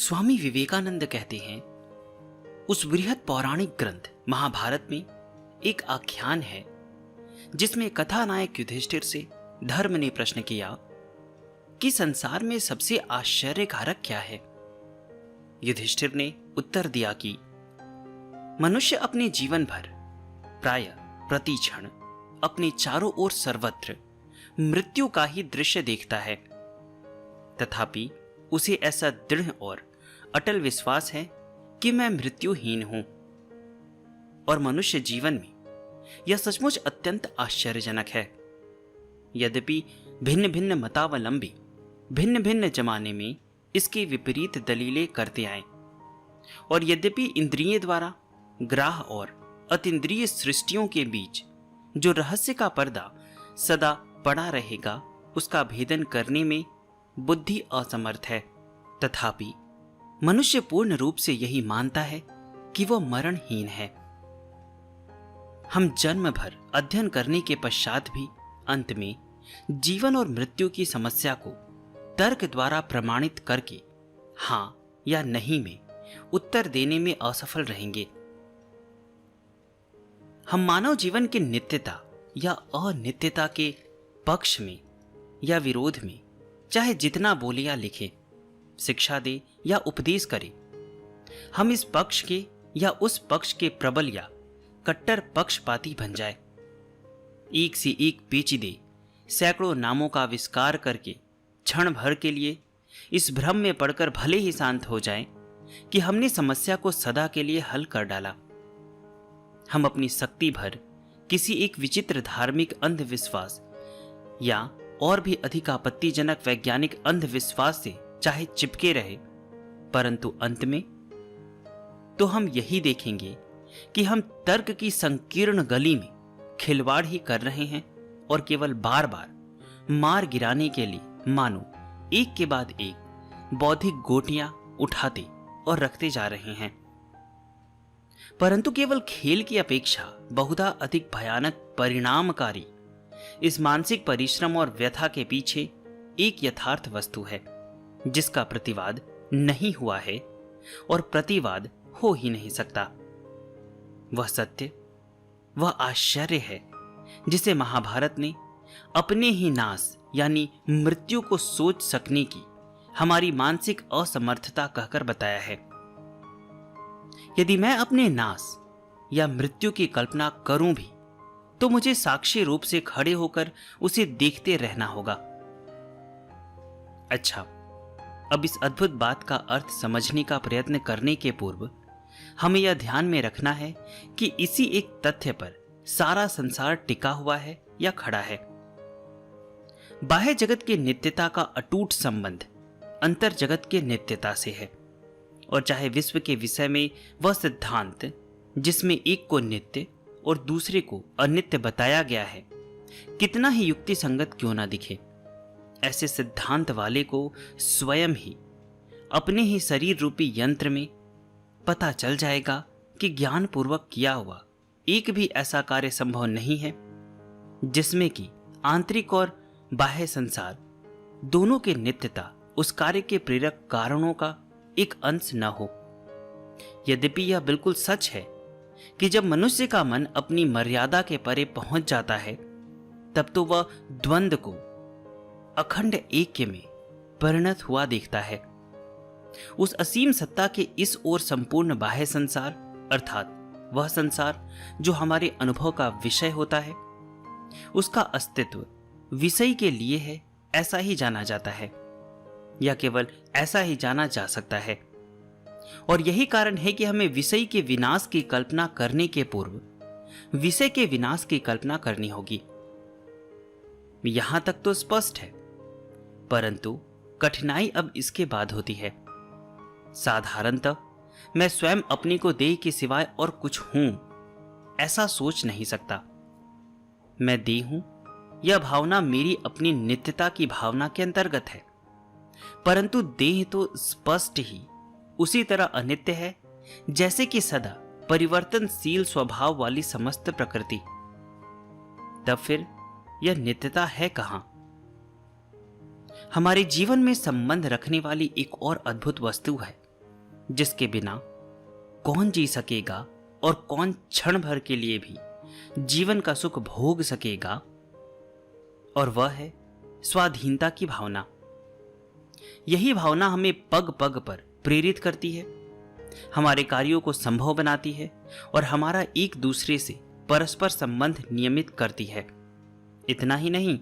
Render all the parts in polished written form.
स्वामी विवेकानंद कहते हैं, उस बृहद पौराणिक ग्रंथ महाभारत में एक आख्यान है जिसमें कथानायक युधिष्ठिर से धर्म ने प्रश्न किया कि संसार में सबसे आश्चर्यकारक क्या है। युधिष्ठिर ने उत्तर दिया कि मनुष्य अपने जीवन भर प्रायः प्रति क्षण अपने चारों ओर सर्वत्र मृत्यु का ही दृश्य देखता है, तथापि उसे ऐसा दृढ़ और अटल विश्वास है कि मैं मृत्युहीन हूं। और मनुष्य जीवन में यह सचमुच अत्यंत आश्चर्यजनक है। यद्यपि भिन्न भिन्न मतावलंबी भिन्न भिन्न जमाने में इसके विपरीत दलीलें करते आए, और यद्यपि इंद्रिय द्वारा ग्राह और अतीन्द्रिय सृष्टियों के बीच जो रहस्य का पर्दा सदा पड़ा रहेगा, उसका भेदन करने में बुद्धि असमर्थ है, तथापि मनुष्य पूर्ण रूप से यही मानता है कि वह मरणहीन है। हम जन्म भर अध्ययन करने के पश्चात भी अंत में जीवन और मृत्यु की समस्या को तर्क द्वारा प्रमाणित करके हां या नहीं में उत्तर देने में असफल रहेंगे। हम मानव जीवन की नित्यता या अनित्यता के पक्ष में या विरोध में चाहे जितना बोले या लिखे, शिक्षा दे या उपदेश करे, हम इस पक्ष के या उस पक्ष के प्रबल या कट्टर पक्षपाती बन जाए। एक से एक पेचीदे सैकड़ों नामों का आविष्कार करके क्षण भर के लिए इस भ्रम में पड़कर भले ही शांत हो जाएं कि हमने समस्या को सदा के लिए हल कर डाला। हम अपनी शक्ति भर किसी एक विचित्र धार्मिक अंधविश्वास या और भी अधिक आपत्तिजनक वैज्ञानिक अंधविश्वास से चाहे चिपके रहे, परंतु अंत में तो हम यही देखेंगे कि हम तर्क की संकीर्ण गली में खिलवाड़ ही कर रहे हैं और केवल बार बार मार गिराने के लिए मानो एक के बाद एक बौद्धिक गोटियां उठाते और रखते जा रहे हैं। परंतु केवल खेल की अपेक्षा बहुधा अधिक भयानक परिणामकारी इस मानसिक परिश्रम और व्यथा के पीछे एक यथार्थ वस्तु है जिसका प्रतिवाद नहीं हुआ है और प्रतिवाद हो ही नहीं सकता। वह सत्य, वह आश्चर्य है जिसे महाभारत ने अपने ही नाश यानी मृत्यु को सोच सकने की हमारी मानसिक असमर्थता कहकर बताया है। यदि मैं अपने नाश या मृत्यु की कल्पना करूं भी तो मुझे साक्षी रूप से खड़े होकर उसे देखते रहना होगा। अच्छा, अब इस अद्भुत बात का अर्थ समझने का प्रयत्न करने के पूर्व हमें यह ध्यान में रखना है कि इसी एक तथ्य पर सारा संसार टिका हुआ है या खड़ा है। बाह्य जगत की नित्यता का अटूट संबंध अंतर जगत के नित्यता से है, और चाहे विश्व के विषय में वह सिद्धांत जिसमें एक को नित्य और दूसरे को अनित्य बताया गया है कितना ही युक्ति संगत क्यों ना दिखे, ऐसे सिद्धांत वाले को स्वयं ही अपने ही शरीर रूपी यंत्र में पता चल जाएगा कि ज्ञान पूर्वक किया हुआ एक भी ऐसा कार्य संभव नहीं है जिसमें कि आंतरिक और बाह्य संसार दोनों के नित्यता उस कार्य के प्रेरक कारणों का एक अंश न हो। यद्यपि यह बिल्कुल सच है कि जब मनुष्य का मन अपनी मर्यादा के परे पहुंच जाता है तब तो वह द्वंद्व को अखंड ऐक्य में परिणत हुआ देखता है। उस असीम सत्ता के इस ओर संपूर्ण बाह्य संसार अर्थात वह संसार जो हमारे अनुभव का विषय होता है, उसका अस्तित्व विषय के लिए है ऐसा ही जाना जाता है, या केवल ऐसा ही जाना जा सकता है। और यही कारण है कि हमें विषय के विनाश की कल्पना करने के पूर्व विषय के विनाश की कल्पना करनी होगी। यहां तक तो स्पष्ट है, परंतु कठिनाई अब इसके बाद होती है। साधारणतः मैं स्वयं अपने को देह के सिवाय और कुछ हूं ऐसा सोच नहीं सकता। मैं देह हूं यह भावना मेरी अपनी नित्यता की भावना के अंतर्गत है, परंतु देह तो स्पष्ट ही उसी तरह अनित्य है जैसे कि सदा परिवर्तनशील स्वभाव वाली समस्त प्रकृति। तब फिर यह नित्यता है कहां? हमारे जीवन में संबंध रखने वाली एक और अद्भुत वस्तु है जिसके बिना कौन जी सकेगा और कौन क्षण भर के लिए भी जीवन का सुख भोग सकेगा, और वह है स्वाधीनता की भावना। यही भावना हमें पग पग पर प्रेरित करती है, हमारे कार्यों को संभव बनाती है और हमारा एक दूसरे से परस्पर संबंध नियमित करती है। इतना ही नहीं,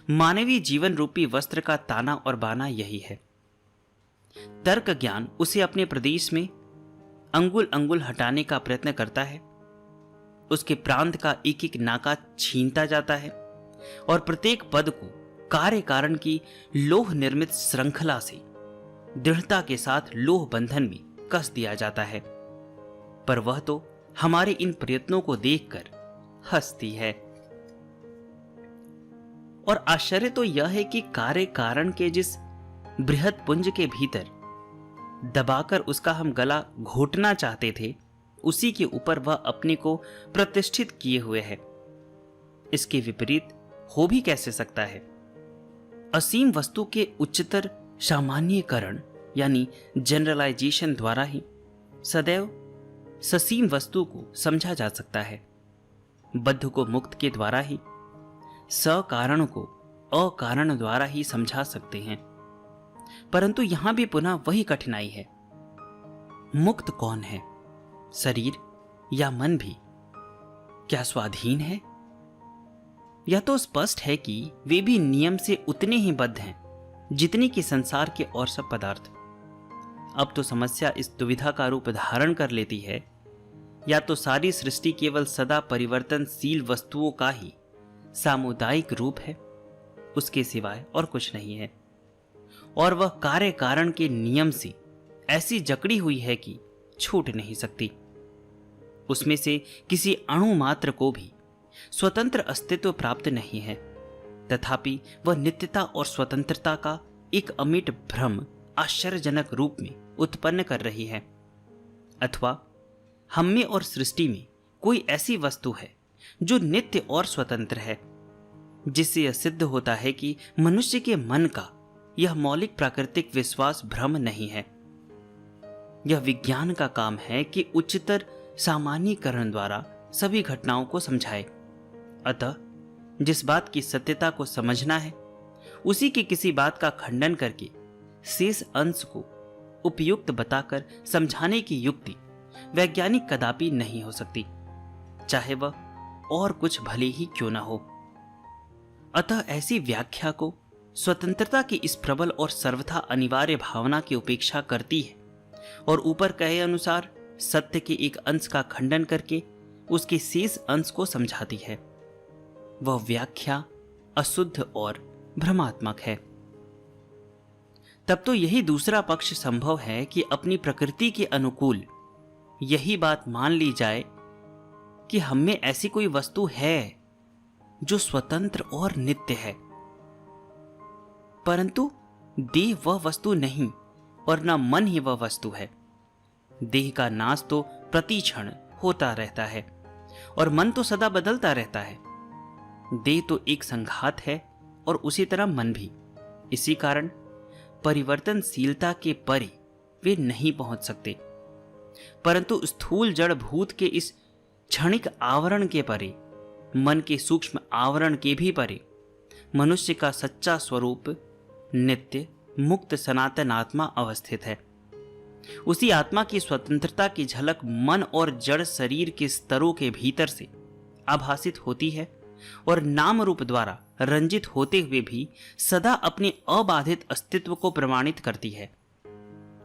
मानवीय जीवन रूपी वस्त्र का ताना और बाना यही है। तर्क ज्ञान उसे अपने प्रदेश में अंगुल अंगुल हटाने का प्रयत्न करता है, उसके प्रांत का एक एक नाका छीनता जाता है और प्रत्येक पद को कार्य कारण की लोह निर्मित श्रृंखला से दृढ़ता के साथ लोह बंधन में कस दिया जाता है। पर वह तो हमारे इन प्रयत्नों को देखकर हंसती है। और आश्चर्य तो यह है कि कार्य कारण के जिस बृहद पुंज के भीतर दबाकर उसका हम गला घोटना चाहते थे, उसी के ऊपर वह अपने को प्रतिष्ठित किए हुए है। इसके विपरीत हो भी कैसे सकता है? असीम वस्तु के उच्चतर सामान्यीकरण यानी जनरलाइजेशन द्वारा ही सदैव ससीम वस्तु को समझा जा सकता है। बद्ध को मुक्त के द्वारा ही सकारण को अकारण द्वारा ही समझा सकते हैं। परंतु यहां भी पुनः वही कठिनाई है। मुक्त कौन है, शरीर या मन भी? क्या स्वाधीन है? यह तो स्पष्ट है कि वे भी नियम से उतने ही बद्ध हैं जितने कि संसार के और सब पदार्थ। अब तो समस्या इस दुविधा का रूप धारण कर लेती है, या तो सारी सृष्टि केवल सदा परिवर्तनशील वस्तुओं का ही सामुदायिक रूप है, उसके सिवाय और कुछ नहीं है, और वह कार्य कारण के नियम से ऐसी जकड़ी हुई है कि छूट नहीं सकती। उसमें से किसी अणु मात्र को भी स्वतंत्र अस्तित्व प्राप्त नहीं है, तथापि वह नित्यता और स्वतंत्रता का एक अमिट भ्रम आश्चर्यजनक रूप में उत्पन्न कर रही है। अथवा हम में और सृष्टि में कोई ऐसी वस्तु है जो नित्य और स्वतंत्र है, जिससे यह सिद्ध होता है कि मनुष्य के मन का यह मौलिक प्राकृतिक विश्वास भ्रम नहीं है। यह विज्ञान का काम है कि उच्चतर सामान्यीकरण द्वारा सभी घटनाओं को समझाए। अतः जिस बात की सत्यता को समझना है, उसी की किसी बात का खंडन करके शेष अंश को उपयुक्त बताकर समझाने की युक्ति वैज्ञानिक कदापि नहीं हो सकती, चाहे वह और कुछ भले ही क्यों ना हो। अतः ऐसी व्याख्या को स्वतंत्रता की इस प्रबल और सर्वथा अनिवार्य भावना की उपेक्षा करती है और ऊपर कहे अनुसार सत्य के एक अंश का खंडन करके उसके शेष अंश को समझाती है। वह व्याख्या अशुद्ध और भ्रमात्मक है। तब तो यही दूसरा पक्ष संभव है कि अपनी प्रकृति के अनुकूल यही बात मान ली जाए कि हम में ऐसी कोई वस्तु है जो स्वतंत्र और नित्य है, परंतु देह वह वस्तु नहीं और न मन ही वह वस्तु है। देह का नाश तो प्रति क्षण होता रहता है और मन तो सदा बदलता रहता है। देह तो एक संघात है और उसी तरह मन भी। इसी कारण परिवर्तनशीलता के परे वे नहीं पहुंच सकते, परंतु स्थूल जड़ भूत के इस क्षणिक आवरण के परे, मन के सूक्ष्म आवरण के भी परे, मनुष्य का सच्चा स्वरूप नित्य मुक्त सनातन आत्मा अवस्थित है। उसी आत्मा की स्वतंत्रता की झलक मन और जड़ शरीर के स्तरों के भीतर से आभासित होती है और नाम रूप द्वारा रंजित होते हुए भी सदा अपने अबाधित अस्तित्व को प्रमाणित करती है।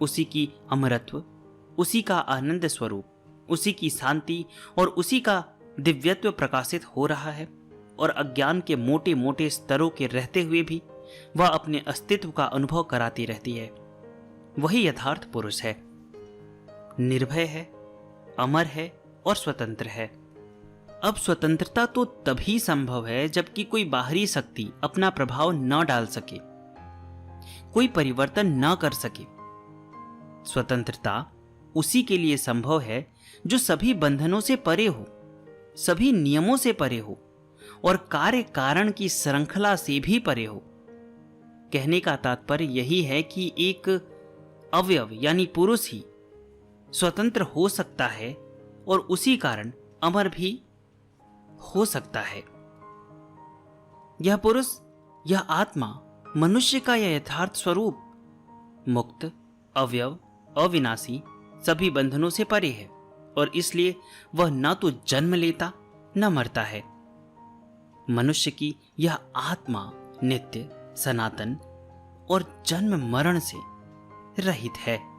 उसी की अमरत्व, उसी का आनंद स्वरूप, उसी की शांति और उसी का दिव्यत्व प्रकाशित हो रहा है, और अज्ञान के मोटे मोटे स्तरों के रहते हुए भी वह अपने अस्तित्व का अनुभव कराती रहती है। वही यथार्थ पुरुष है, निर्भय है, अमर है और स्वतंत्र है। अब स्वतंत्रता तो तभी संभव है जबकि कोई बाहरी शक्ति अपना प्रभाव न डाल सके, कोई परिवर्तन न कर सके। स्वतंत्रता उसी के लिए संभव है जो सभी बंधनों से परे हो, सभी नियमों से परे हो और कार्य कारण की श्रृंखला से भी परे हो। कहने का तात्पर्य यही है कि एक अवयव यानी पुरुष ही स्वतंत्र हो सकता है और उसी कारण अमर भी हो सकता है। यह पुरुष, यह आत्मा मनुष्य का यह यथार्थ स्वरूप मुक्त, अवयव, अविनाशी, सभी बंधनों से परे है और इसलिए वह न तो जन्म लेता न मरता है। मनुष्य की यह आत्मा नित्य, सनातन और जन्म मरण से रहित है।